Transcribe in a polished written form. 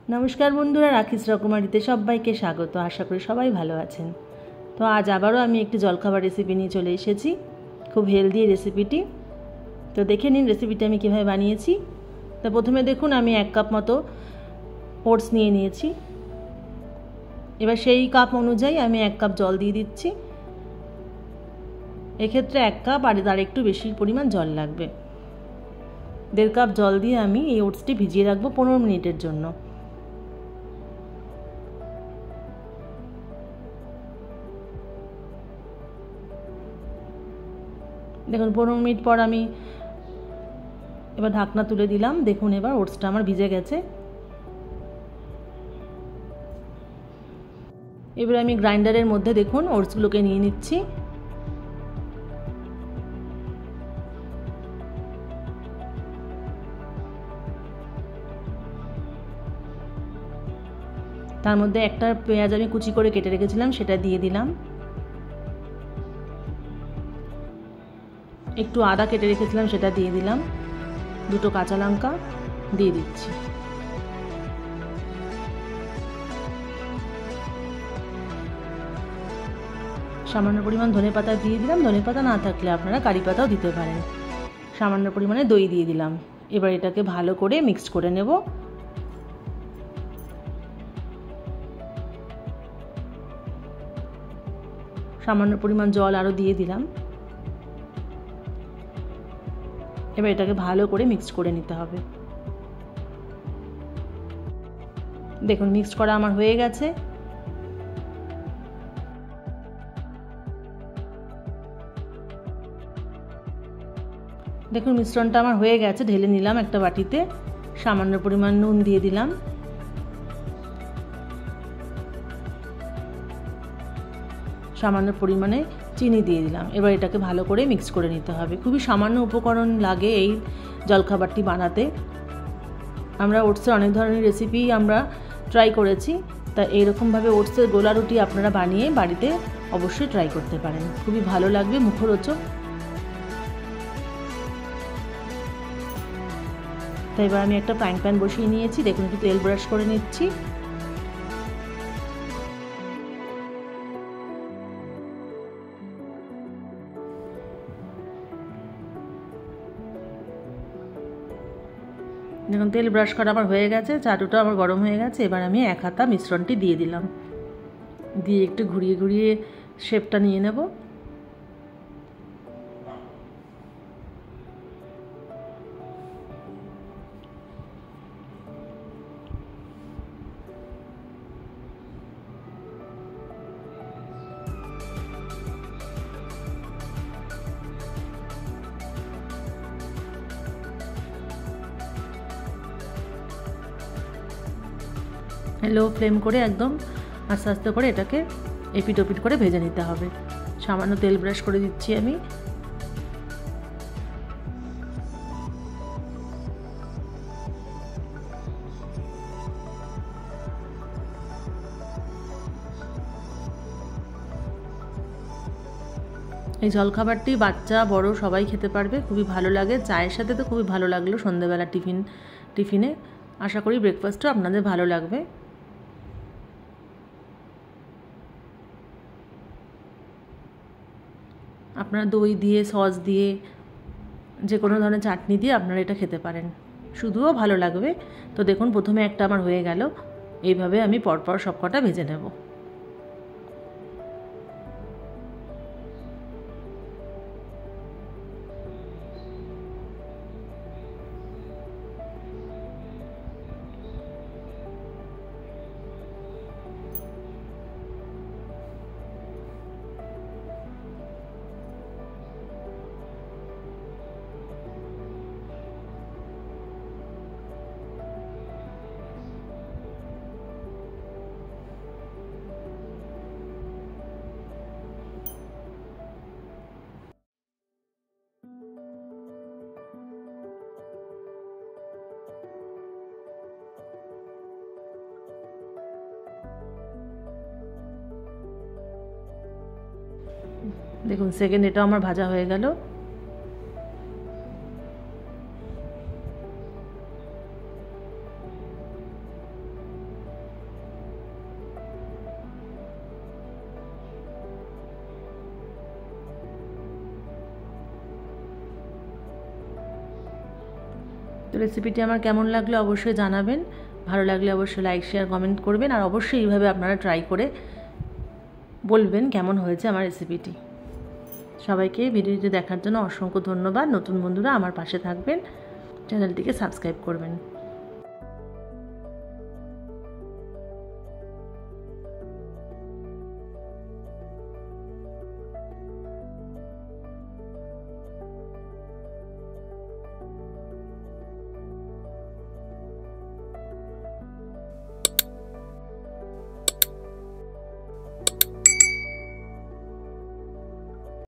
नमस्कार बंधुरा राखिस रकमारीते सबाइके स्वागत। आशा करी सबाई भालो आछेन। तो आज आबारो आमी एकटी जलखाबार रेसिपि निये चले एसेछि। खूब हेल्दी रेसिपिटी। तो देखे निन रेसिपिटा आमी किभाबे बानिয়েছি। तो प्रथमे देखुन आमी 1 कप मतो ओट्स निये निয়েছি। एबार सेई कप अनुयायी आमी 1 कप जल दिये दिচ্ছি। एई क्षेत्रे 1 कप आर तार एकटु बेशी परिमाण जल लागबे। 1.5 कप जल दिये आमी एई ओट्सटी भिजिए राखबो 15 मिनिटेर जोन्नो। देखुन 15 मिनट पर आमी एबार ढाकना तुले दिलाम। देखुन एबार ओट्सटा आमार भिजे गेছে। एबार आमी ग्राइंडारेर मধ্যে देखुन ओट्सगुलोके निये निচ্ছি। तार मধ্যে একটা পেঁয়াজ আমি কুচি করে কেটে রেখেছিলাম সেটা দিয়ে দিলাম। একটু আদা কেটে রেখেছিলাম সেটা দিয়ে দিলাম। দুটো কাঁচা লঙ্কা দিয়ে দিচ্ছি। সামান্য পরিমাণ ধনেপাতা দিয়ে দিলাম। ধনেপাতা না থাকলে আপনারা কারি পাতাও দিতে পারেন। সামান্য পরিমাণে দই দিয়ে দিলাম। এবার এটাকে ভালো করে মিক্স করে নেব। সামান্য পরিমাণ জল আরো দিয়ে দিলাম। এবার এটাকে ভালো করে মিক্স করে নিতে হবে। দেখুন মিক্স করা আমার হয়ে গেছে। দেখুন মিশ্রণটা আমার হয়ে গেছে। ঢেলে নিলাম একটা বাটিতে। সামান্য পরিমাণ নুন দিয়ে দিলাম। সামান্য পরিমাণে চিনি দিয়ে দিলাম। এবার এটাকে ভালো করে মিক্স করে নিতে হবে। খুবই সামান্য উপকরণ লাগে এই জলখাবারটি বানাতে। আমরা ওটসের অনেক ধরনের রেসিপি আমরা ট্রাই করেছি। তা এইরকম ভাবে ওটসের গোলা রুটি আপনারা বানিয়ে বাড়িতে অবশ্যই ট্রাই করতে পারেন। খুবই ভালো লাগবে, মুখরোচক। তাই এবার আমি একটা ফ্রাইং প্যান বসিয়ে নিয়েছি। দেখুন একটু তেল ব্রাশ করে নিচ্ছি। দেখুন তেল ব্রাশ করা আমার হয়ে গেছে। চাটুটা আমার গরম হয়ে গেছে। এবার আমি 1 হাতা মিশ্রণটি দিয়ে দিলাম। দিয়ে একটু ঘুরিয়ে ঘুরিয়ে শেপটা নিয়ে নেব। লো ফ্লেম করে একদম আস্তে আস্তে করে এটাকে এপিট ওপিট করে ভেজে নিতে হবে। সামান্য তেল ব্রাশ করে দিচ্ছি আমি। এই জলখাবারটি বাচ্চা বড় সবাই খেতে পারবে। খুবই ভালো লাগে। চায়ের সাথে তো খুবই ভালো লাগলো সন্ধ্যাবেলা টিফিনে। আশা করি ব্রেকফাস্টও আপনাদের ভালো লাগবে। আপনারা দই দিয়ে, সস দিয়ে, যে কোনো ধরনের চাটনি দিয়ে আপনারা এটা খেতে পারেন। শুধুও ভালো লাগবে। তো দেখুন প্রথমে একটা আমার হয়ে গেল। এইভাবে আমি পরপর সবকটা ভেজে নেব। দেখুন সেকেন্ড এটা আমার ভাজা হয়ে গেল। তো রেসিপিটি আমার কেমন লাগলো অবশ্যই জানাবেন, ভালো লাগলে অবশ্যই লাইক শেয়ার কমেন্ট করবেন, আর অবশ্যই এইভাবে আপনারা ট্রাই করে বলবেন কেমন হয়েছে আমার রেসিপিটি। সবাইকে ভিডিওটি দেখার জন্য অসংখ্য ধন্যবাদ। নতুন বন্ধুরা আমার পাশে থাকবেন, চ্যানেলটিকে সাবস্ক্রাইব করবেন।